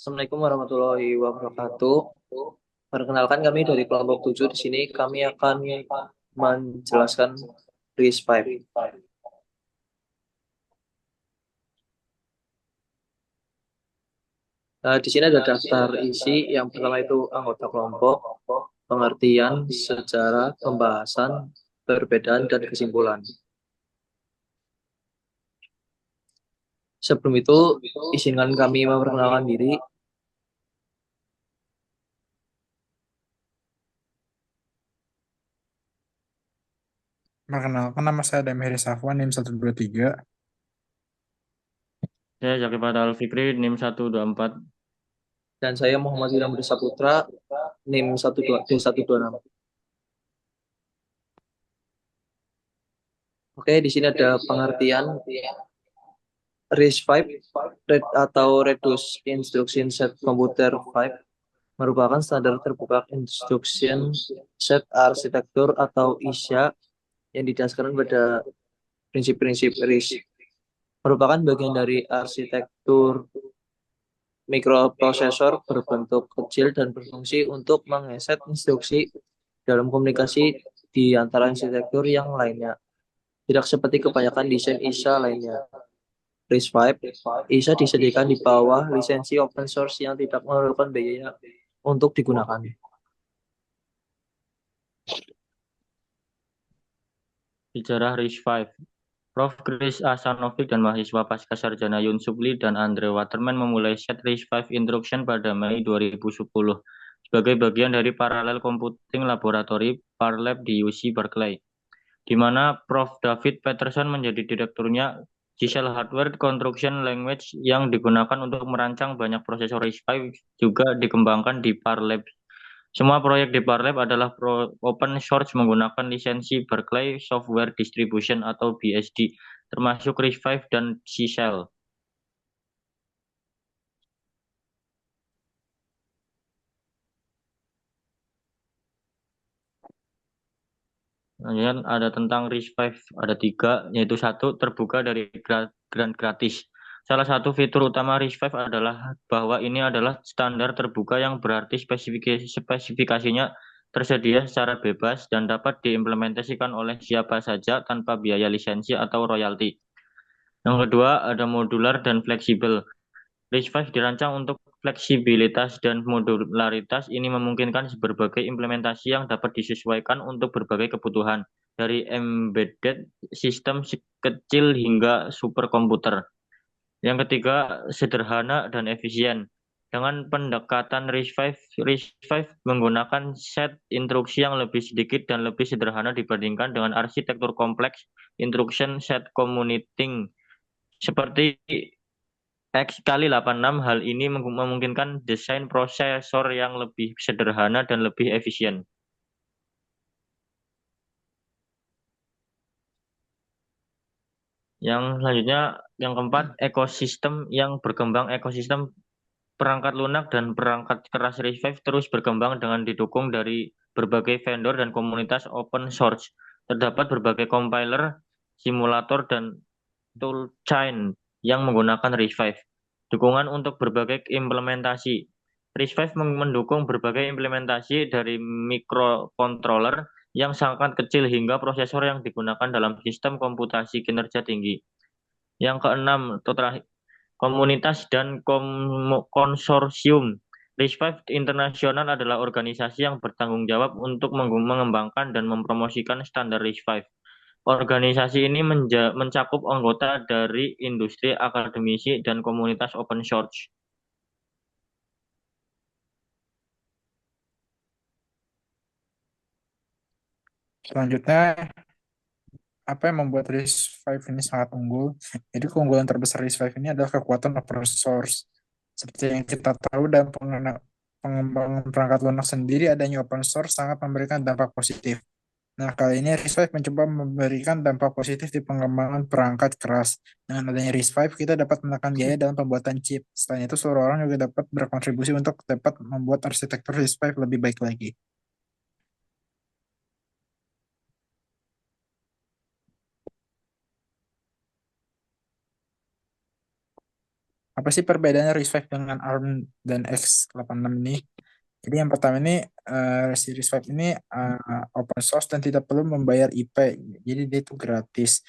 Assalamualaikum warahmatullahi wabarakatuh. Perkenalkan kami dari kelompok 7 di sini kami akan menjelaskan RIS5. Di sini ada daftar isi. Yang pertama itu anggota kelompok, pengertian, sejarah, pembahasan, perbedaan, dan kesimpulan. Sebelum itu, izinkan kami memperkenalkan diri. Perkenalkan nama saya Demiri Safwan, NIM 123. Saya Zaki Fatal Fikri, NIM 124. Dan saya Muhammad Wilam Saputra, NIM 12D126. Oke, di sini ada pengertian. RISC-V atau Reduced Instruction Set Computer 5 merupakan standar terbuka instruction set arsitektur atau ISA yang didasarkan pada prinsip-prinsip RISC. Merupakan bagian dari arsitektur mikroprosesor berbentuk kecil dan berfungsi untuk mengeset instruksi dalam komunikasi di antara arsitektur yang lainnya. Tidak seperti kebanyakan desain ISA lainnya. RISC-V bisa disediakan di bawah lisensi open source yang tidak memerlukan biaya untuk digunakan. Sejarah RISC-V. Prof. Chris Asanovic dan mahasiswa pasca sarjana Yun Supli dan Andre Waterman memulai set RISC-V Instruction pada Mei 2010 sebagai bagian dari Parallel Computing Laboratory Parlab di UC Berkeley, di mana Prof. David Peterson menjadi direkturnya. Giselle Hardware Construction Language yang digunakan untuk merancang banyak prosesor RISC-V juga dikembangkan di Parlab. Semua proyek di Parlab adalah open source menggunakan lisensi Berkeley Software Distribution atau BSD, termasuk RISC-V dan C-Shell. Kemudian ada tentang RISC-V, ada tiga, yaitu satu, terbuka dari grant gratis. Salah satu fitur utama RISC-V adalah bahwa ini adalah standar terbuka yang berarti spesifikasinya tersedia secara bebas dan dapat diimplementasikan oleh siapa saja tanpa biaya lisensi atau royalti. Yang kedua, ada modular dan fleksibel. RISC-V dirancang untuk fleksibilitas dan modularitas. Ini memungkinkan berbagai implementasi yang dapat disesuaikan untuk berbagai kebutuhan, dari embedded sistem kecil hingga superkomputer. Yang ketiga, sederhana dan efisien. Dengan pendekatan RISC-V menggunakan set instruksi yang lebih sedikit dan lebih sederhana dibandingkan dengan arsitektur kompleks instruction set commuting seperti X kali 86. Hal ini memungkinkan desain prosesor yang lebih sederhana dan lebih efisien. Yang selanjutnya, yang keempat, ekosistem yang berkembang. Ekosistem perangkat lunak dan perangkat keras RISC-V terus berkembang dengan didukung dari berbagai vendor dan komunitas open source. Terdapat berbagai compiler, simulator, dan toolchain yang menggunakan RISC-V. Dukungan untuk berbagai implementasi. RISC-V mendukung berbagai implementasi dari microcontroller yang sangat kecil hingga prosesor yang digunakan dalam sistem komputasi kinerja tinggi. Yang keenam, komunitas dan konsorsium. RISC-V Internasional adalah organisasi yang bertanggung jawab untuk mengembangkan dan mempromosikan standar RISC-V. Organisasi ini mencakup anggota dari industri, akademisi, dan komunitas open source. Selanjutnya, apa yang membuat RISC-V ini sangat unggul? Jadi keunggulan terbesar RISC-V ini adalah kekuatan open source. Seperti yang kita tahu dalam pengembangan perangkat lunak sendiri, adanya open source sangat memberikan dampak positif. Nah, kali ini RISC-V mencoba memberikan dampak positif di pengembangan perangkat keras. Dengan adanya RISC-V, kita dapat menekan biaya dalam pembuatan chip. Selain itu, seluruh orang juga dapat berkontribusi untuk dapat membuat arsitektur RISC-V lebih baik lagi. Apa sih perbedaannya RISC-V dengan ARM dan x86 ini? Jadi yang pertama ini si RISC-V ini open source dan tidak perlu membayar IP. Jadi dia itu gratis.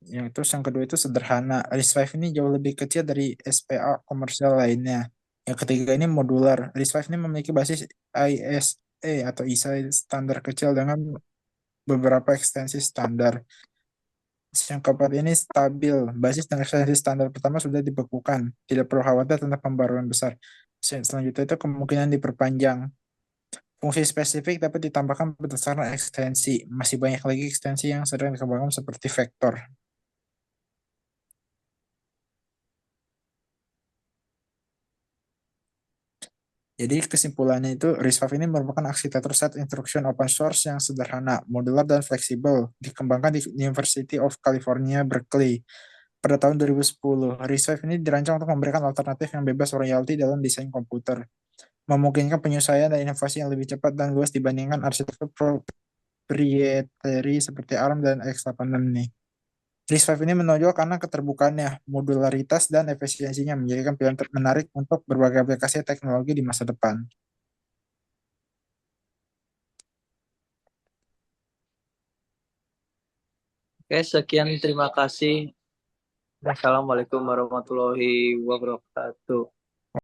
Yang terus yang kedua itu sederhana. RISC-V ini jauh lebih kecil dari SPA komersial lainnya. Yang ketiga ini modular. RISC-V ini memiliki basis ISA atau ISA standar kecil dengan beberapa ekstensi standar. Yang keempat ini stabil. Basis dan ekstensi standar pertama sudah dibekukan. Tidak perlu khawatir tentang pembaruan besar. Selanjutnya itu kemungkinan diperpanjang. Fungsi spesifik dapat ditambahkan berdasarkan ekstensi. Masih banyak lagi ekstensi yang sedang dikembangkan seperti vektor. Jadi kesimpulannya itu RISC-V ini merupakan arsitektur set instruction open source yang sederhana, modular, dan fleksibel. Dikembangkan di University of California, Berkeley pada tahun 2010. RISC-V ini dirancang untuk memberikan alternatif yang bebas royalti dalam desain komputer, memungkinkan penyesuaian dan inovasi yang lebih cepat dan luas dibandingkan arsitektur proprietary seperti ARM dan x86 ini. RISC-V ini menonjol karena keterbukaannya, modularitas, dan efisiensinya menjadikan pilihan menarik untuk berbagai aplikasi teknologi di masa depan. Oke, sekian, terima kasih. Assalamualaikum warahmatullahi wabarakatuh.